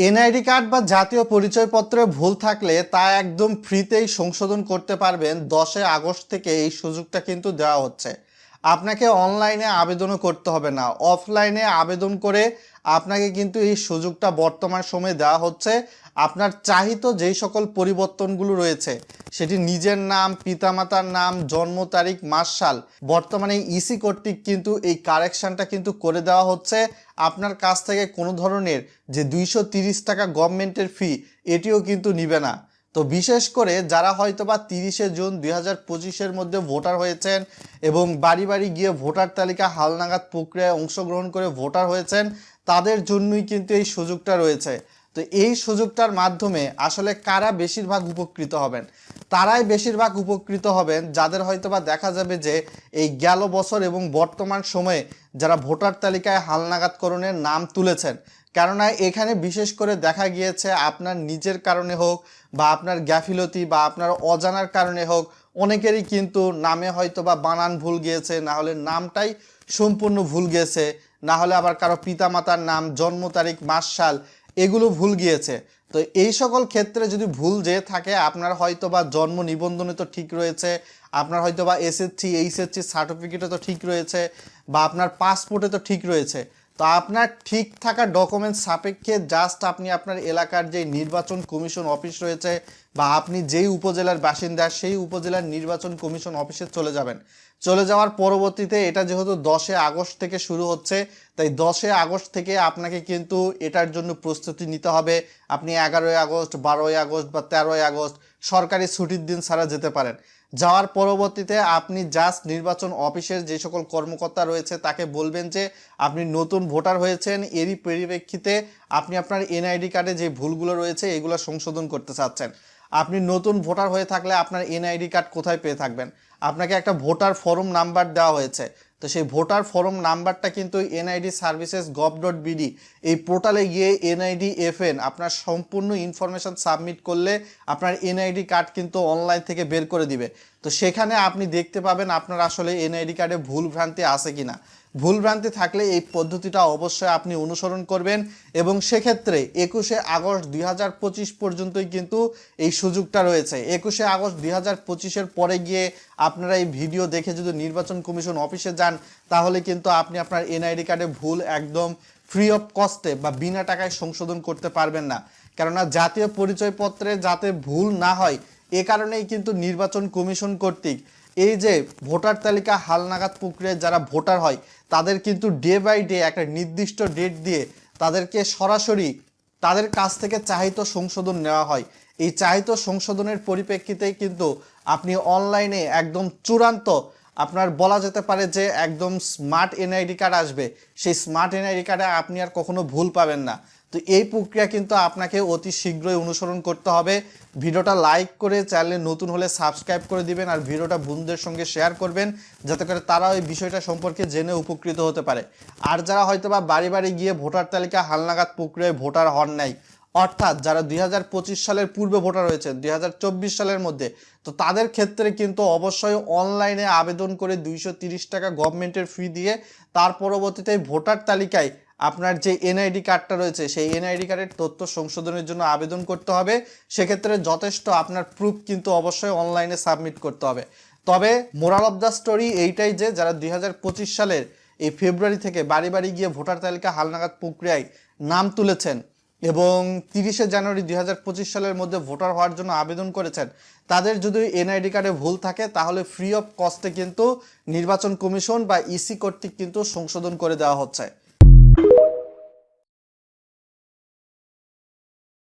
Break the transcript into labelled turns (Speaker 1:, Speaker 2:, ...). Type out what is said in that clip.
Speaker 1: NID card বা জাতীয় পরিচয়পত্রে ভুল থাকলে তা একদম ফ্রিতেই সংশোধন করতে পারবেন। 10 আগস্ট থেকে এই সুযোগটা কিন্তু দেওয়া হচ্ছে। আপনাকে অনলাইনে আবেদনও করতে হবে না, অফলাইনে আবেদন করে আপনাকে কিন্তু এই সুযোগটা বর্তমান সময়ে দেওয়া হচ্ছে। আপনার চাহিত যেই সকল পরিবর্তনগুলো রয়েছে, সেটি নিজের নাম, পিতামাতার নাম, জন্ম তারিখ, মাস, সাল, বর্তমানে ইসি কর্তৃক কিন্তু এই কারেকশনটা কিন্তু করে দেওয়া হচ্ছে। আপনার কাছ থেকে কোনো ধরনের যে 230 টাকা গভর্নমেন্টের ফি, এটিও কিন্তু নিবে না। তো বিশেষ করে যারা হয়তোবা 30শে জুন 2025-এর মধ্যে ভোটার হয়েছেন এবং বাড়ি বাড়ি গিয়ে ভোটার তালিকা হালনাগাদ প্রক্রিয়ায় অংশগ্রহণ করে ভোটার হয়েছেন, তাদের জন্যই কিন্তু এই সুযোগটা রয়েছে। তো এই সুযোগটার মাধ্যমে আসলে কারা বেশিরভাগ উপকৃত হবেন? তারাই বেশিরভাগ উপকৃত হবেন যাদের হয়তোবা দেখা যাবে যে এই গেল বছর এবং বর্তমান সময়ে যারা ভোটার তালিকায় হালনাগাদকরণের নাম তুলেছেন। কেননা এখানে বিশেষ করে দেখা গিয়েছে আপনার নিজের কারণে হোক বা আপনার গাফিলতি বা আপনার অজানার কারণে হোক, অনেকেরই কিন্তু নামে হয়তোবা বানান ভুল গিয়েছে, না হলে নামটাই সম্পূর্ণ ভুল গিয়েছে, না হলে আবার কারো পিতামাতার নাম, জন্ম তারিখ, মাস, সাল এগুলো ভুল গিয়েছে। তো এই সকল ক্ষেত্রে যদি ভুল যে থাকে, আপনার হয়তোবা জন্ম নিবন্ধনে তো ঠিক রয়েছে, আপনার হয়তোবা এসএসসি এইচএসসি সার্টিফিকেটে তো ঠিক রয়েছে, বা আপনার পাসপোর্টে তো ঠিক রয়েছে। তো আপনার ঠিক থাকা ডকুমেন্টস সাপেক্ষে জাস্ট আপনি আপনার এলাকার যে নির্বাচন কমিশন অফিস রয়েছে বা আপনি যেই উপজেলার বাসিন্দা সেই উপজেলার নির্বাচন কমিশন অফিসে চলে যাবেন। চলে যাওয়ার পরবর্তীতে এটা যেহেতু 10 আগস্ট থেকে শুরু হচ্ছে, তাই 10 আগস্ট থেকে আপনাকে কিন্তু এটার জন্য প্রস্তুতি নিতে হবে। আপনি 11 আগস্ট, 12 আগস্ট বা 13 আগস্ট সরকারি ছুটির দিন ছাড়া যেতে পারেন। যাওয়ার পরবর্তীতে আপনি জাস্ট নির্বাচন অফিসের যে সকল কর্মকর্তা রয়েছে তাকে বলবেন যে আপনি নতুন ভোটার হয়েছেন, এরই পরিপ্রেক্ষিতে আপনি আপনার এনআইডি কার্ডে যে ভুলগুলো রয়েছে এগুলো সংশোধন করতে চাচ্ছেন। আপনি নতুন ভোটার হয়ে থাকলে আপনার এনআইডি কার্ড কোথায় পেয়ে থাকবেন? আপনাকে একটা ভোটার ফর্ম নাম্বার দেওয়া হয়েছে। তো সেই ভোটার ফর্ম নাম্বারটা কিন্তু এনআইডি সার্ভিসেস gov.bd এই পোর্টালে গিয়ে এনআইডি এফএন আপনার সম্পূর্ণ ইনফরমেশন সাবমিট করলে আপনার এনআইডি কার্ড কিন্তু অনলাইন থেকে বের করে দিবে। তো সেখানে আপনি দেখতে পাবেন আপনার আসলে এনআইডি কার্ডে ভুল ভ্রান্তি আছে কিনা। ভুল ভ্রান্তি থাকলে এই পদ্ধতিটা অবশ্যই আপনি অনুসরণ করবেন এবং সেক্ষেত্রে 21 আগস্ট 2025 পর্যন্তই কিন্তু এই সুযোগটা রয়েছে। 21 আগস্ট 2025-এর পরে গিয়ে আপনারা এই ভিডিও দেখে যদি নির্বাচন কমিশন অফিসে যান, তাহলে কিন্তু আপনি আপনার এনআইডি কার্ডে ভুল একদম ফ্রি অফ কস্টে বা বিনা টাকায় সংশোধন করতে পারবেন না। কেননা জাতীয় পরিচয়পত্রে যাতে ভুল না হয়, এ কারণেই কিন্তু নির্বাচন কমিশন কর্তৃক এই যে ভোটার তালিকা হালনাগাদ প্রক্রিয়ায় যারা ভোটার হয় তাদের কিন্তু ডে বাই ডে একটা নির্দিষ্ট ডেট দিয়ে তাদেরকে সরাসরি তাদের কাছ থেকে চাহিত সংশোধন নেওয়া হয়। এই চাহিত সংশোধনের পরিপ্রেক্ষিতেই কিন্তু আপনি অনলাইনে একদম চূড়ান্ত আপনার বলা যেতে পারে যে একদম স্মার্ট এনআইডি কার্ড আসবে। সেই স্মার্ট এনআইডি কার্ডে আপনি আর কখনো ভুল পাবেন না। তো এই প্রক্রিয়া কিন্তু আপনাকে অতি শীঘ্রই অনুসরণ করতে হবে। ভিডিওটা লাইক করে চ্যানেলে নতুন হলে সাবস্ক্রাইব করে দিবেন আর ভিডিওটা বন্ধুদের সঙ্গে শেয়ার করবেন, যাতে করে তারা ওই বিষয়টা সম্পর্কে জেনে উপকৃত হতে পারে। আর যারা হয়তোবা বাড়ি বাড়ি গিয়ে ভোটার তালিকা হালনাগাদ প্রক্রিয়ায় ভোটার হন নাই, অর্থাৎ যারা 2025 সালের পূর্বে ভোটার হয়েছেন 2024 সালের মধ্যে, তো তাদের ক্ষেত্রে কিন্তু অবশ্যই অনলাইনে আবেদন করে 230 টাকা গভর্নমেন্টের ফি দিয়ে তার পরবর্তীতে ভোটার তালিকায় আপনার যে এনআইডি কার্ডটা রয়েছে সেই এনআইডি কার্ডের তথ্য সংশোধনের জন্য আবেদন করতে হবে। সেক্ষেত্রে যথেষ্ট আপনার প্রুফ কিন্তু অবশ্যই অনলাইনে সাবমিট করতে হবে। তবে মোরাল অফ দ্য স্টোরি এইটাই যে যারা 2025 সালের এই ফেব্রুয়ারি থেকে বাড়ি বাড়ি গিয়ে ভোটার তালিকা হালনাগাদ প্রক্রিয়ায় নাম তুলেছেন এবং 30শে জানুয়ারি 2025 সালের মধ্যে ভোটার হওয়ার জন্য আবেদন করেছেন, তাদের যদি এনআইডি কার্ডে ভুল থাকে তাহলে ফ্রি অফ কস্টে কিন্তু নির্বাচন কমিশন বা ইসি কর্তৃক কিন্তু সংশোধন করে দেওয়া হচ্ছে।